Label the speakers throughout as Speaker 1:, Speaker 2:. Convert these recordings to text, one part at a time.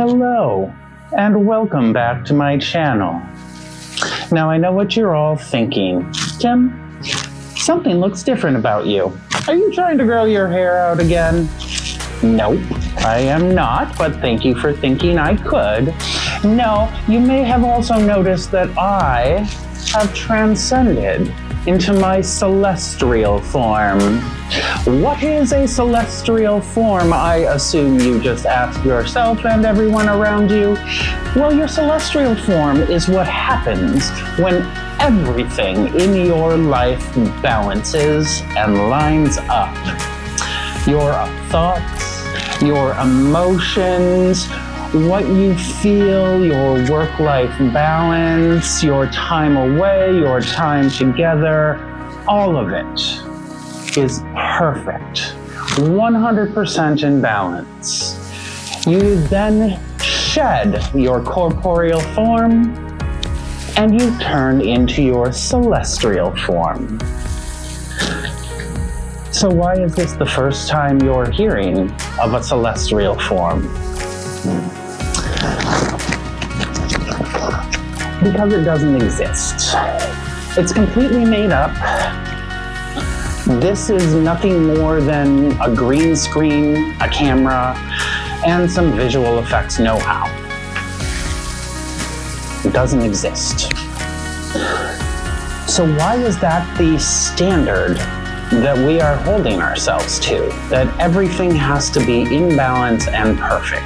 Speaker 1: Hello, and welcome back to my channel. Now I know what you're all thinking. Tim, something looks different about you. Are you trying to grow your hair out again? Nope, I am not, but thank you for thinking I could. No, you may have also noticed that I have transcended into my celestial form. What is a celestial form? I assume you just asked yourself and everyone around you. Well, your celestial form is what happens when everything in your life balances and lines up. Your thoughts, your emotions, what you feel, your work-life balance, your time away, your time together, all of it is perfect, 100% in balance. You then shed your corporeal form and you turn into your celestial form. So why is this the first time you're hearing of a celestial form? Because it doesn't exist. It's completely made up. This is nothing more than a green screen, a camera, and some visual effects know-how. It doesn't exist. So why is that the standard that we are holding ourselves to? That everything has to be in balance and perfect?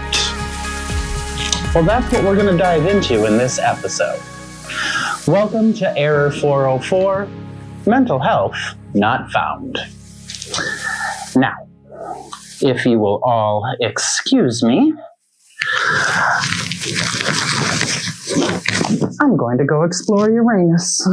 Speaker 1: Well, that's what we're going to dive into in this episode. Welcome to Error 404, Mental Health Not Found. Now, if you will all excuse me, I'm going to go explore Uranus.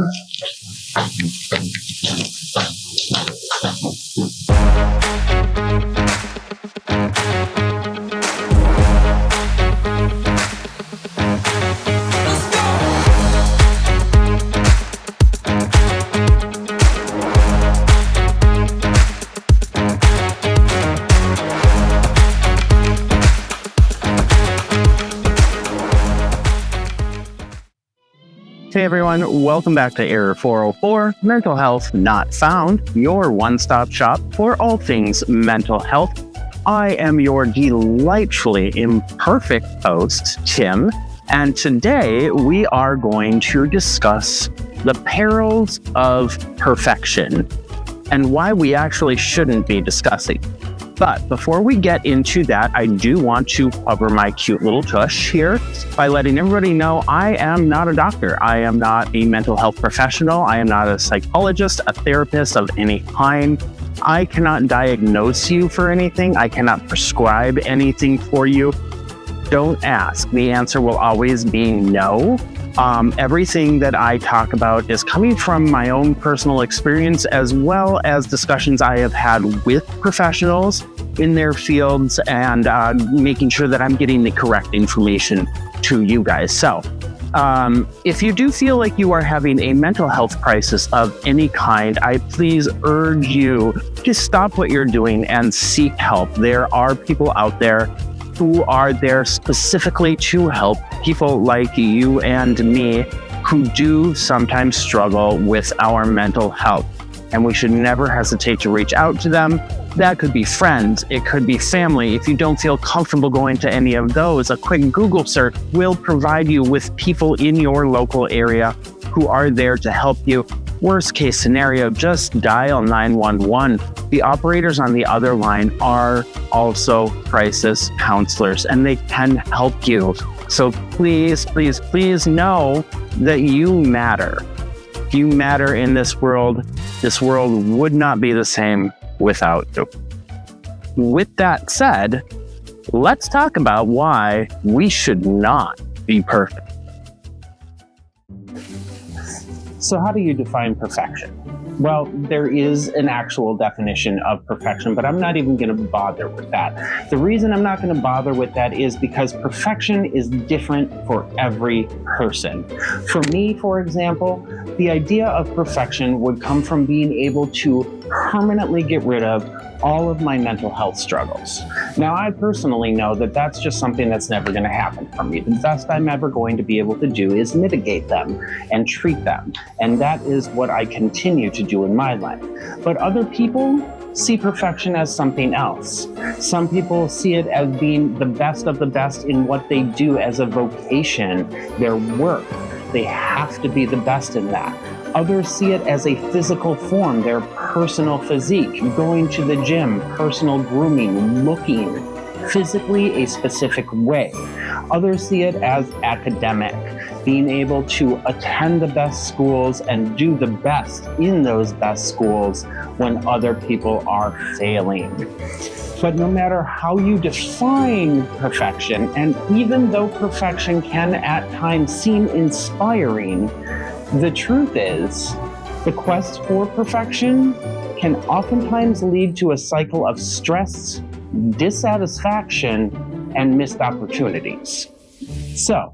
Speaker 1: Hey everyone, welcome back to Error 404, Mental Health Not Found, your one-stop shop for all things mental health. I am your delightfully imperfect host, Tim, and today we are going to discuss the perils of perfection and why we actually shouldn't be discussing. But before we get into that, I do want to cover my cute little tush here by letting everybody know I am not a doctor. I am not a mental health professional. I am not a psychologist, a therapist of any kind. I cannot diagnose you for anything. I cannot prescribe anything for you. Don't ask. The answer will always be no. Everything that I talk about is coming from my own personal experience, as well as discussions I have had with professionals in their fields, and making sure that I'm getting the correct information to you guys. So if you do feel like you are having a mental health crisis of any kind, I please urge you to stop what you're doing and seek help. There are people out there who are there specifically to help people like you and me who do sometimes struggle with our mental health. And we should never hesitate to reach out to them. That could be friends, it could be family. If you don't feel comfortable going to any of those, a quick Google search will provide you with people in your local area who are there to help you. Worst case scenario, just dial 911. The operators on the other line are also crisis counselors, and they can help you. So please, please, please know that you matter. You matter in this world. This world would not be the same without you. With that said, let's talk about why we should not be perfect. So how do you define perfection? Well, there is an actual definition of perfection, but I'm not even going to bother with that. The reason I'm not going to bother with that is because perfection is different for every person. For me, for example, the idea of perfection would come from being able to permanently get rid of all of my mental health struggles. Now, I personally know that that's just something that's never going to happen for me. The best I'm ever going to be able to do is mitigate them and treat them. And that is what I continue to do in my life. But other people see perfection as something else. Some people see it as being the best of the best in what they do as a vocation, their work. They have to be the best in that. Others see it as a physical form, their personal physique, going to the gym, personal grooming, looking physically a specific way. Others see it as academic, being able to attend the best schools and do the best in those best schools when other people are failing. But no matter how you define perfection, and even though perfection can at times seem inspiring, the truth is, the quest for perfection can oftentimes lead to a cycle of stress, dissatisfaction, and missed opportunities. So,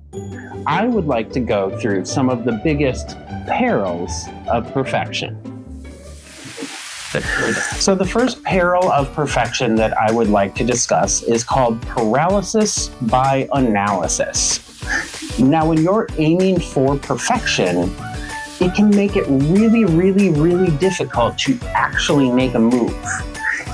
Speaker 1: I would like to go through some of the biggest perils of perfection. So the first peril of perfection that I would like to discuss is called paralysis by analysis. Now, when you're aiming for perfection, it can make it really, really, really difficult to actually make a move.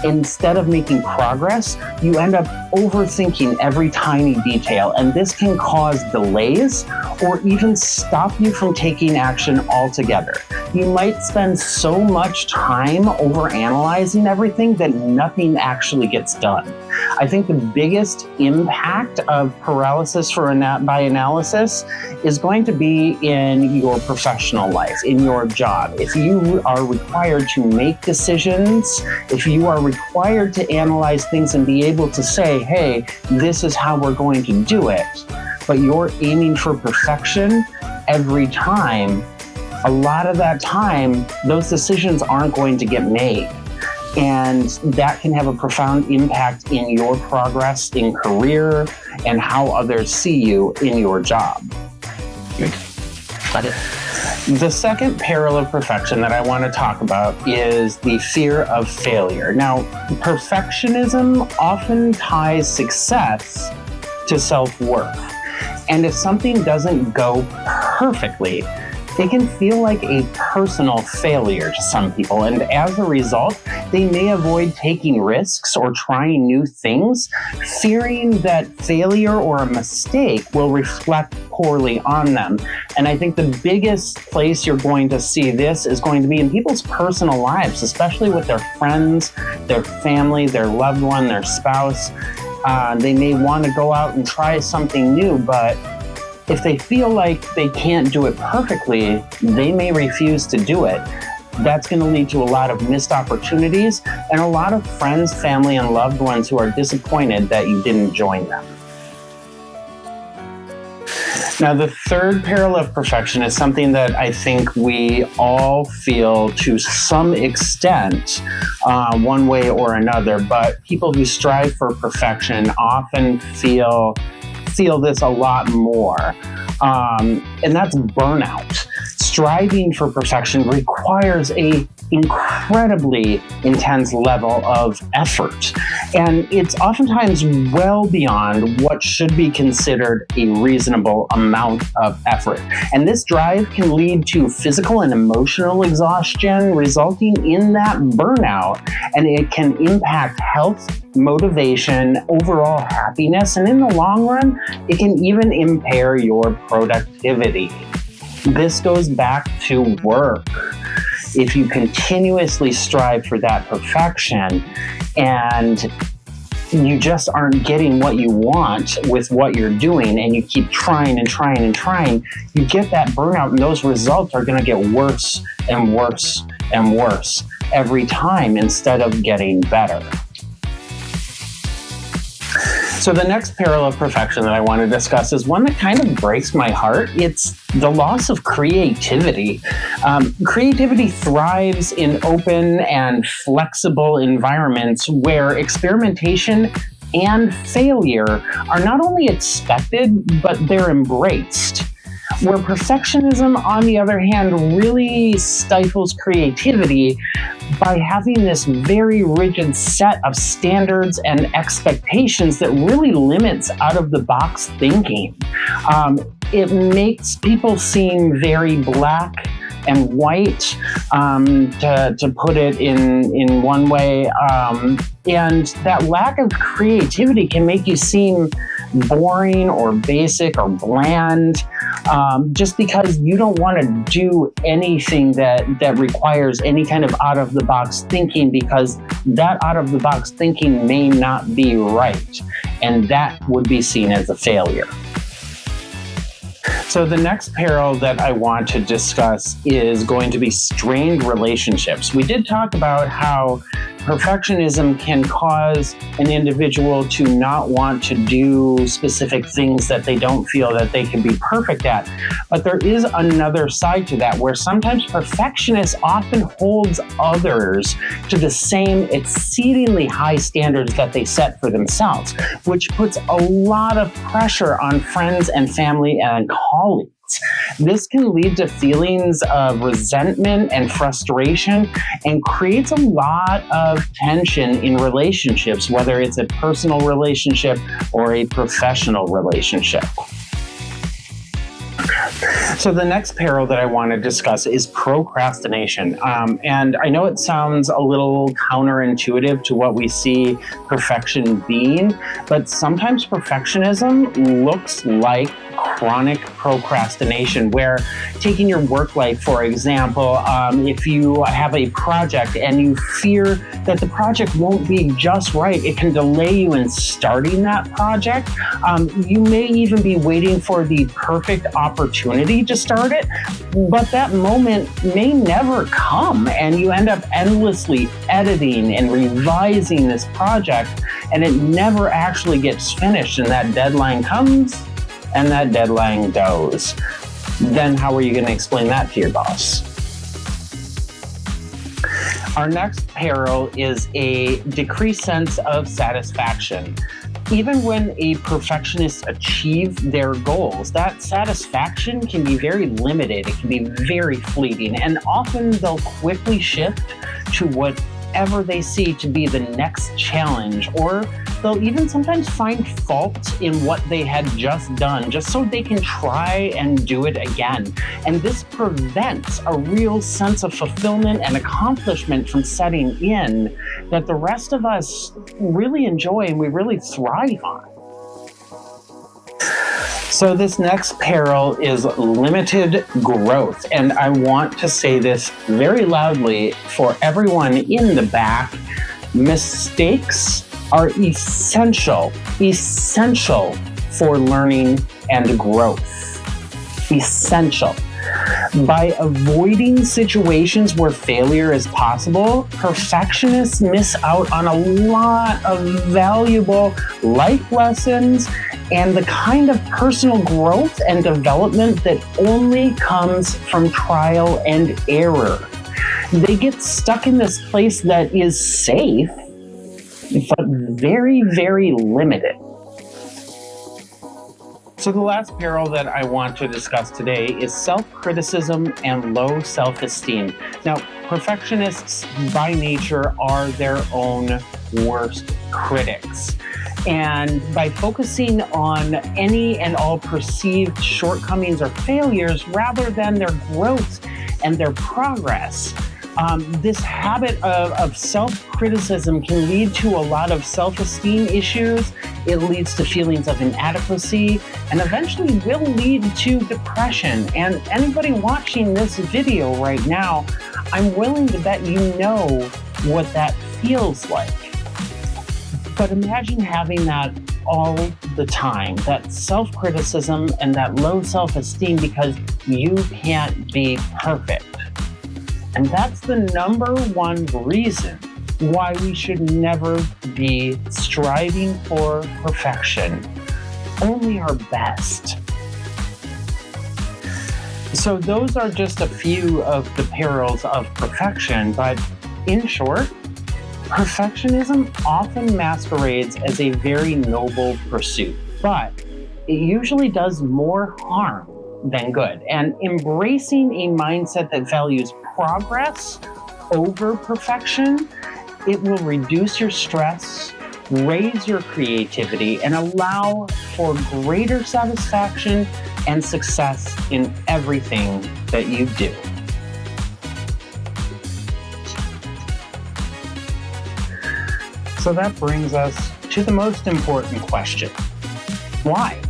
Speaker 1: Instead of making progress, you end up overthinking every tiny detail, and this can cause delays or even stop you from taking action altogether. You might spend so much time overanalyzing everything that nothing actually gets done. I think the biggest impact of paralysis by analysis is going to be in your professional life, in your job. If you are required to make decisions, if you are required to analyze things and be able to say, hey, this is how we're going to do it, but you're aiming for perfection every time, a lot of that time, those decisions aren't going to get made. And that can have a profound impact in your progress in career and how others see you in your job.
Speaker 2: Good. Got it.
Speaker 1: The second peril of perfection that I want to talk about is the fear of failure. Now, perfectionism often ties success to self-worth. And if something doesn't go perfectly, it can feel like a personal failure to some people, and as a result, they may avoid taking risks or trying new things, fearing that failure or a mistake will reflect poorly on them. And I think the biggest place you're going to see this is going to be in people's personal lives, especially with their friends, their family, their loved one, their spouse. They may want to go out and try something new, but if they feel like they can't do it perfectly, they may refuse to do it. That's going to lead to a lot of missed opportunities and a lot of friends, family, and loved ones who are disappointed that you didn't join them. Now, the third peril of perfection is something that I think we all feel to some extent, one way or another, but people who strive for perfection often feel this a lot more, and that's burnout. Striving for perfection requires a incredibly intense level of effort, and it's oftentimes well beyond what should be considered a reasonable amount of effort. And this drive can lead to physical and emotional exhaustion, resulting in that burnout, and it can impact health, motivation, overall happiness, and in the long run, it can even impair your productivity. This goes back to work. If you continuously strive for that perfection and you just aren't getting what you want with what you're doing, and you keep trying and trying and trying, you get that burnout, and those results are going to get worse and worse and worse every time instead of getting better. So the next peril of perfection that I want to discuss is one that kind of breaks my heart. It's the loss of creativity. Creativity thrives in open and flexible environments where experimentation and failure are not only expected, but they're embraced. Where perfectionism, on the other hand, really stifles creativity by having this very rigid set of standards and expectations that really limits out-of-the-box thinking. It makes people seem very black and white, to put it in one way. And that lack of creativity can make you seem boring or basic or bland, just because you don't want to do anything that requires any kind of out-of-the-box thinking, because that out-of-the-box thinking may not be right, and that would be seen as a failure. So the next peril that I want to discuss is going to be strained relationships. We did talk about how perfectionism can cause an individual to not want to do specific things that they don't feel that they can be perfect at. But there is another side to that, where sometimes perfectionists often holds others to the same exceedingly high standards that they set for themselves, which puts a lot of pressure on friends and family and colleagues. This can lead to feelings of resentment and frustration, and creates a lot of tension in relationships, whether it's a personal relationship or a professional relationship. So the next peril that I want to discuss is procrastination. And I know it sounds a little counterintuitive to what we see perfection being, but sometimes perfectionism looks like chronic procrastination, where taking your work life, for example, if you have a project and you fear that the project won't be just right, it can delay you in starting that project. You may even be waiting for the perfect opportunity to start it, but that moment may never come, and you end up endlessly editing and revising this project, and it never actually gets finished, and that deadline comes and that deadline goes. Then how are you going to explain that to your boss? Our next peril is a decreased sense of satisfaction. Even when a perfectionist achieves their goals, that satisfaction can be very limited. It can be very fleeting, and often they'll quickly shift to whatever they see to be the next challenge, or they'll even sometimes find fault in what they had just done, just so they can try and do it again. And this prevents a real sense of fulfillment and accomplishment from setting in that the rest of us really enjoy and we really thrive on. So this next peril is limited growth. And I want to say this very loudly for everyone in the back. Mistakes are essential for learning and growth. Essential. By avoiding situations where failure is possible, perfectionists miss out on a lot of valuable life lessons and the kind of personal growth and development that only comes from trial and error. They get stuck in this place that is safe, but very, very limited. So the last peril that I want to discuss today is self-criticism and low self-esteem. Now, perfectionists by nature are their own worst critics. And by focusing on any and all perceived shortcomings or failures rather than their growth and their progress, this habit of self-criticism can lead to a lot of self-esteem issues. It leads to feelings of inadequacy, and eventually will lead to depression. And anybody watching this video right now, I'm willing to bet you know what that feels like. But imagine having that all the time, that self-criticism and that low self-esteem because you can't be perfect. And that's the number one reason why we should never be striving for perfection, only our best. So those are just a few of the perils of perfection, but in short, perfectionism often masquerades as a very noble pursuit, but it usually does more harm than good. And embracing a mindset that values progress over perfection, it will reduce your stress, raise your creativity, and allow for greater satisfaction and success in everything that you do. So that brings us to the most important question. Why?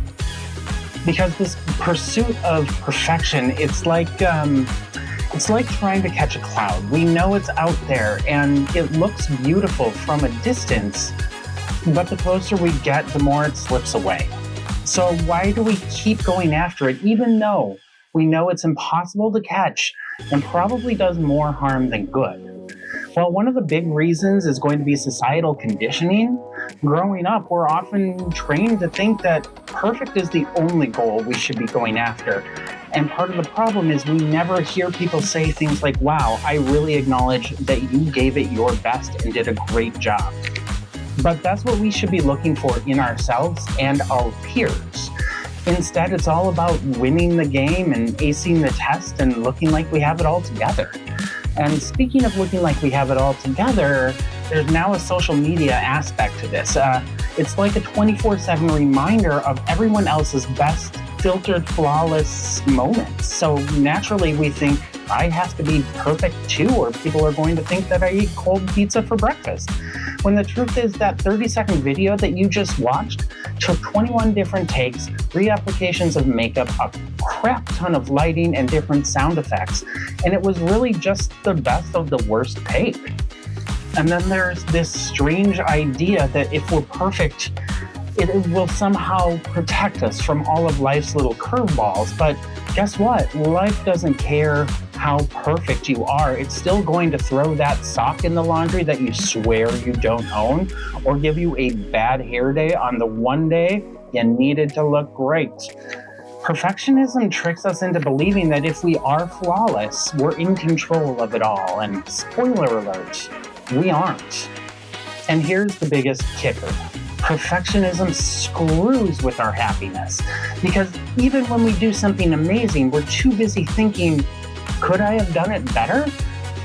Speaker 1: Because this pursuit of perfection, it's like trying to catch a cloud. We know it's out there and it looks beautiful from a distance, but the closer we get, the more it slips away. So why do we keep going after it, even though we know it's impossible to catch and probably does more harm than good? Well, one of the big reasons is going to be societal conditioning. Growing up, we're often trained to think that perfect is the only goal we should be going after. And part of the problem is we never hear people say things like, wow, I really acknowledge that you gave it your best and did a great job. But that's what we should be looking for in ourselves and our peers. Instead, it's all about winning the game and acing the test and looking like we have it all together. And speaking of looking like we have it all together, there's now a social media aspect to this. It's like a 24/7 reminder of everyone else's best, filtered, flawless moments. So naturally we think, I have to be perfect too, or people are going to think that I eat cold pizza for breakfast. When the truth is that 30-second video that you just watched took 21 different takes, 3 applications of makeup, a crap ton of lighting, and different sound effects. And it was really just the best of the worst take. And then there's this strange idea that if we're perfect, it will somehow protect us from all of life's little curveballs. But guess what? Life doesn't care how perfect you are. It's still going to throw that sock in the laundry that you swear you don't own, or give you a bad hair day on the one day you needed to look great. Perfectionism tricks us into believing that if we are flawless, we're in control of it all. And spoiler alert, we aren't. And here's the biggest kicker. Perfectionism screws with our happiness, because even when we do something amazing, we're too busy thinking, could I have done it better?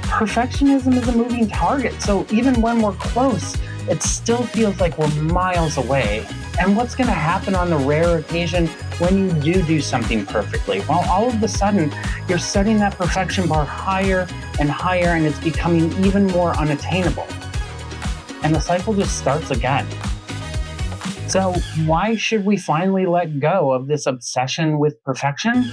Speaker 1: Perfectionism is a moving target, so even when we're close, it still feels like we're miles away. And what's going to happen on the rare occasion when you do something perfectly? Well, all of a sudden, you're setting that perfection bar higher and higher, and it's becoming even more unattainable. And the cycle just starts again. So why should we finally let go of this obsession with perfection?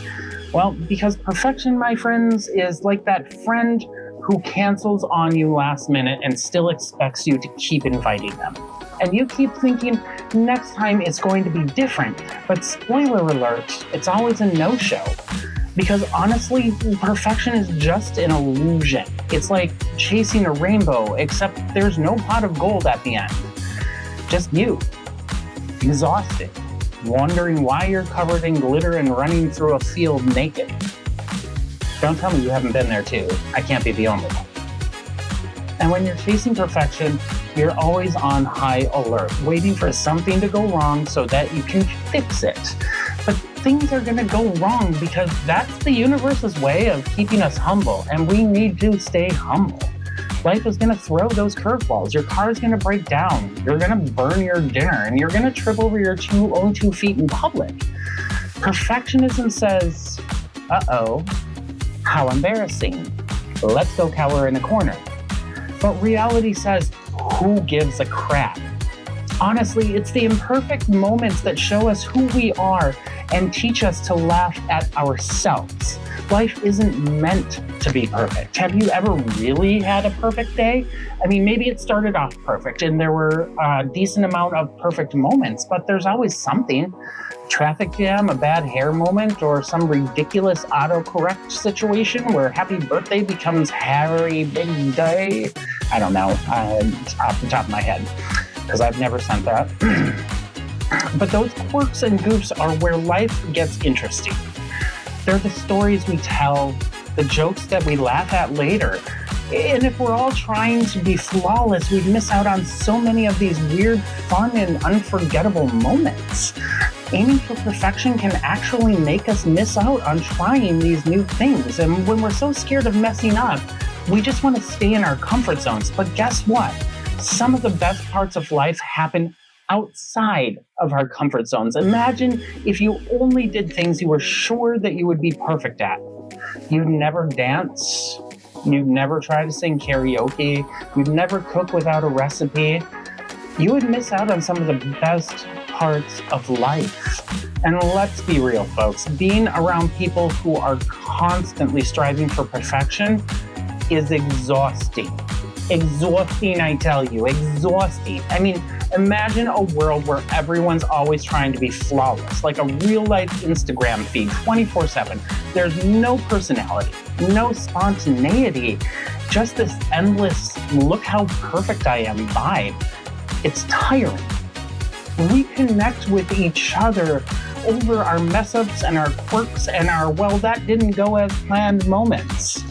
Speaker 1: Well, because perfection, my friends, is like that friend who cancels on you last minute and still expects you to keep inviting them. And you keep thinking, next time it's going to be different. But spoiler alert, it's always a no-show. Because honestly, perfection is just an illusion. It's like chasing a rainbow, except there's no pot of gold at the end. Just you. Exhausted, wondering why you're covered in glitter and running through a field naked. Don't tell me you haven't been there too. I can't be the only one. And when you're chasing perfection, you're always on high alert, waiting for something to go wrong so that you can fix it. But things are going to go wrong because that's the universe's way of keeping us humble, and we need to stay humble. Life is going to throw those curveballs. Your car is going to break down. You're going to burn your dinner, and you're going to trip over your own 2 feet in public. Perfectionism says, uh-oh, how embarrassing. Let's go cower in a corner. But reality says, who gives a crap? Honestly, it's the imperfect moments that show us who we are and teach us to laugh at ourselves. Life isn't meant to be perfect. Have you ever really had a perfect day? I mean, maybe it started off perfect and there were a decent amount of perfect moments, but there's always something. Traffic jam, a bad hair moment, or some ridiculous autocorrect situation where happy birthday becomes Harry Big Day. I don't know, off the top of my head, because I've never sent that. But those quirks and goofs are where life gets interesting. They're the stories we tell, the jokes that we laugh at later. And if we're all trying to be flawless, we'd miss out on so many of these weird, fun, and unforgettable moments. aiming for perfection can actually make us miss out on trying these new things. And when we're so scared of messing up, we just want to stay in our comfort zones. But guess what? Some of the best parts of life happen outside of our comfort zones. Imagine if you only did things you were sure that you would be perfect at. You'd never dance. You'd never try to sing karaoke. You'd never cook without a recipe. You would miss out on some of the best parts of life. And let's be real, folks. Being around people who are constantly striving for perfection is exhausting. Exhausting, I tell you, exhausting. I mean, imagine a world where everyone's always trying to be flawless, like a real-life Instagram feed, 24/7. There's no personality, no spontaneity, just this endless, look how perfect I am vibe. It's tiring. We connect with each other over our mess-ups and our quirks and our, well, that didn't go as planned moments.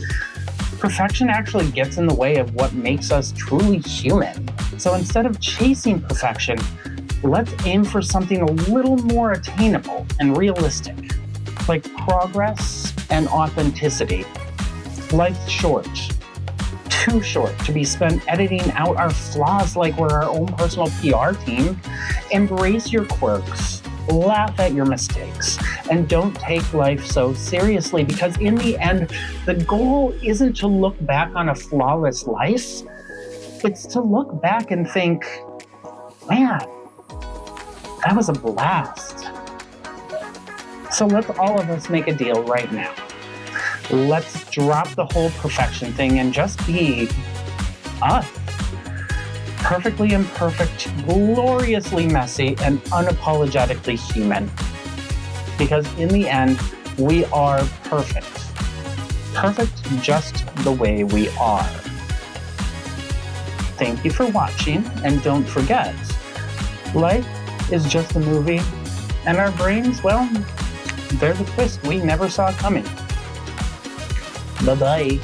Speaker 1: Perfection actually gets in the way of what makes us truly human. So instead of chasing perfection, let's aim for something a little more attainable and realistic, like progress and authenticity. Life's short, too short to be spent editing out our flaws like we're our own personal PR team. Embrace your quirks, laugh at your mistakes, and don't take life so seriously, because in the end, the goal isn't to look back on a flawless life. It's to look back and think, man, that was a blast. So let's all of us make a deal right now. Let's drop the whole perfection thing and just be us. Perfectly imperfect, gloriously messy, and unapologetically human. Because in the end, we are perfect. Perfect just the way we are. Thank you for watching, and don't forget, life is just a movie, and our brains, well, they're the twist we never saw coming. Bye-bye.